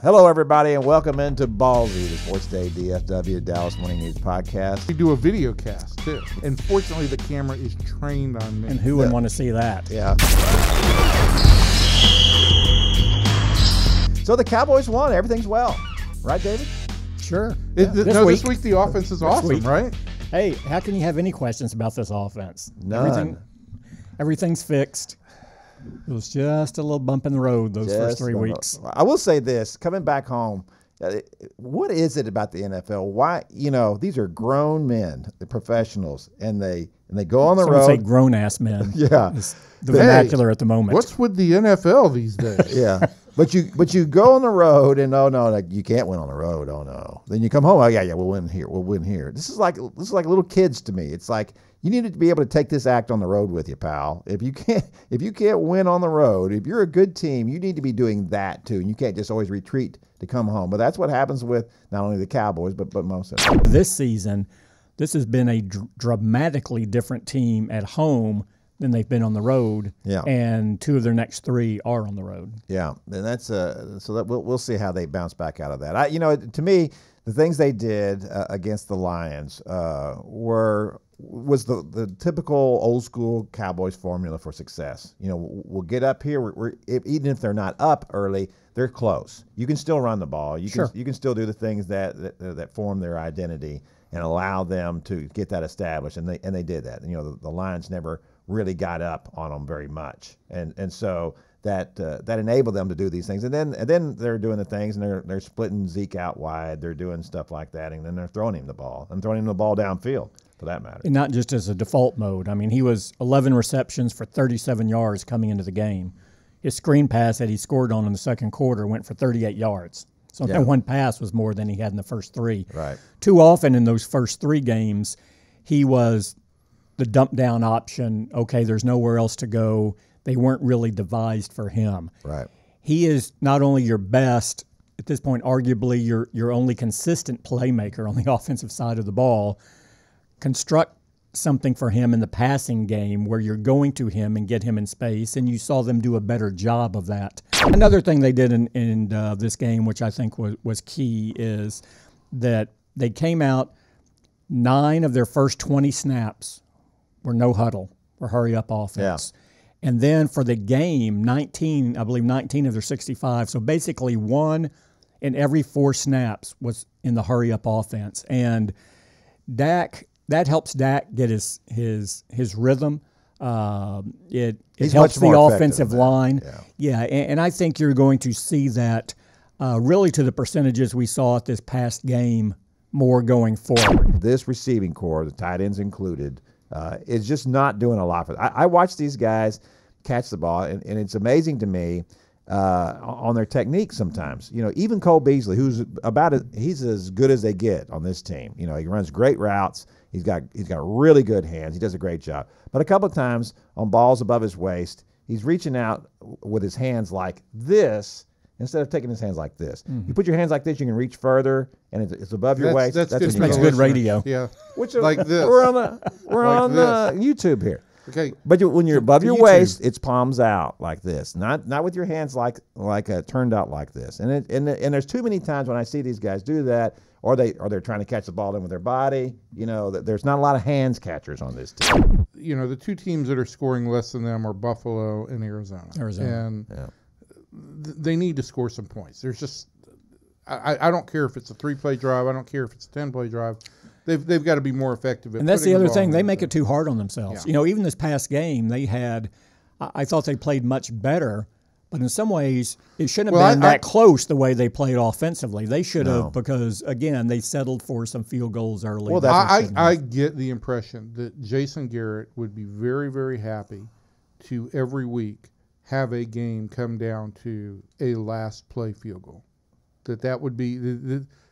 Hello, everybody, and welcome into Ballzy, the SportsDay DFW Dallas Morning News Podcast. We do a video cast, too. And fortunately, the camera is trained on me. And who wouldn't want to see that? Yeah. So the Cowboys won. Everything's well. Right, David? Sure. This week the offense is awesome, right? Hey, how can you have any questions about this offense? None. Everything's fixed. It was just a little bump in the road those first 3 weeks. I will say this, coming back home, what is it about the NFL? Why, these are grown men, the professionals, and they go on the road. Say grown-ass men. Yeah. Is the vernacular at the moment. What's with the NFL these days? Yeah. But you go on the road and you can't win on the road. Oh no. Then you come home. Oh yeah, we'll win here. We'll win here. This is like little kids to me. It's like you need to be able to take this act on the road with you, pal. If you can't win on the road, if you're a good team, you need to be doing that too. And you can't just always retreat to come home. But that's what happens with not only the Cowboys but most of them. This season, this has been a dramatically different team at home than they've been on the road. Yeah. And two of their next three are on the road. Yeah, and that's so that we'll see how they bounce back out of that. To me, the things they did against the Lions was the typical old school Cowboys formula for success. We'll get up here. Even if they're not up early, they're close. You can still run the ball. You can still do the things that form their identity and allow them to get that established. And they did that. And, the Lions never really got up on them very much, and so that enabled them to do these things. And then they're doing the things, and they're splitting Zeke out wide. They're doing stuff like that, and then they're throwing him the ball downfield, for that matter. And not just as a default mode. I mean, he was 11 receptions for 37 yards coming into the game. His screen pass that he scored on in the second quarter went for 38 yards. So that one pass was more than he had in the first three. Right. Too often in those first three games, he was the dump down option. Okay, there's nowhere else to go. They weren't really devised for him. Right. He is not only your best, at this point, arguably your only consistent playmaker on the offensive side of the ball. Construct something for him in the passing game where you're going to him and get him in space, and you saw them do a better job of that. Another thing they did in this game, which I think was key, is that they came out 9 of their first 20 snaps were no huddle or hurry up offense. Yeah. And then for the game, 19 of their 65. So basically 1 in every 4 snaps was in the hurry up offense. And that helps Dak get his rhythm. It helps the offensive line. Yeah. And I think you're going to see that really to the percentages we saw at this past game more going forward. This receiving core, the tight ends included, is just not doing a lot for it. I watch these guys catch the ball, and it's amazing to me on their technique sometimes. Even Cole Beasley, he's as good as they get on this team. He runs great routes. He's got really good hands. He does a great job. But a couple of times on balls above his waist, he's reaching out with his hands like this instead of taking his hands like this. Mm-hmm. You put your hands like this, you can reach further, and it's above your waist. That's good radio. Yeah, like this. We're on YouTube here. Okay, but when you're above your waist, it's palms out like this, not with your hands like turned out like this. And there's too many times when I see these guys do that, or they're trying to catch the ball in with their body. There's not a lot of hands catchers on this team. The two teams that are scoring less than them are Buffalo and Arizona. And they need to score some points. There's just I don't care if it's a 3-play drive. I don't care if it's a 10-play drive. They've got to be more effective at. And that's the other thing. They make it too hard on themselves. Yeah. Even this past game, I thought they played much better, but in some ways it shouldn't have been that close the way they played offensively. They should have, because again, they settled for some field goals early. Well, I get the impression that Jason Garrett would be very, very happy to every week have a game come down to a last play field goal. That would be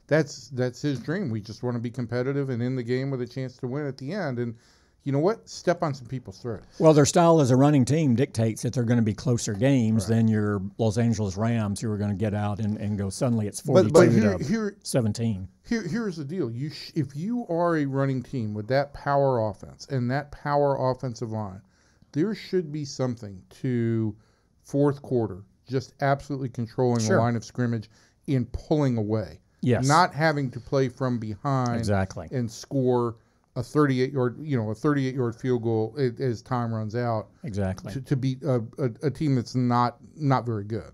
that's his dream. We just want to be competitive and in the game with a chance to win at the end. And you know what? Step on some people's throats. Well, their style as a running team dictates that they're going to be closer games than your Los Angeles Rams, who are going to get out and go suddenly it's 42-17. Here's the deal. If you are a running team with that power offense and that power offensive line, there should be something to fourth quarter, just absolutely controlling the line of scrimmage in pulling away. Yes. Not having to play from behind Exactly. and score a 38-yard field goal as time runs out. Exactly. To beat a team that's not very good.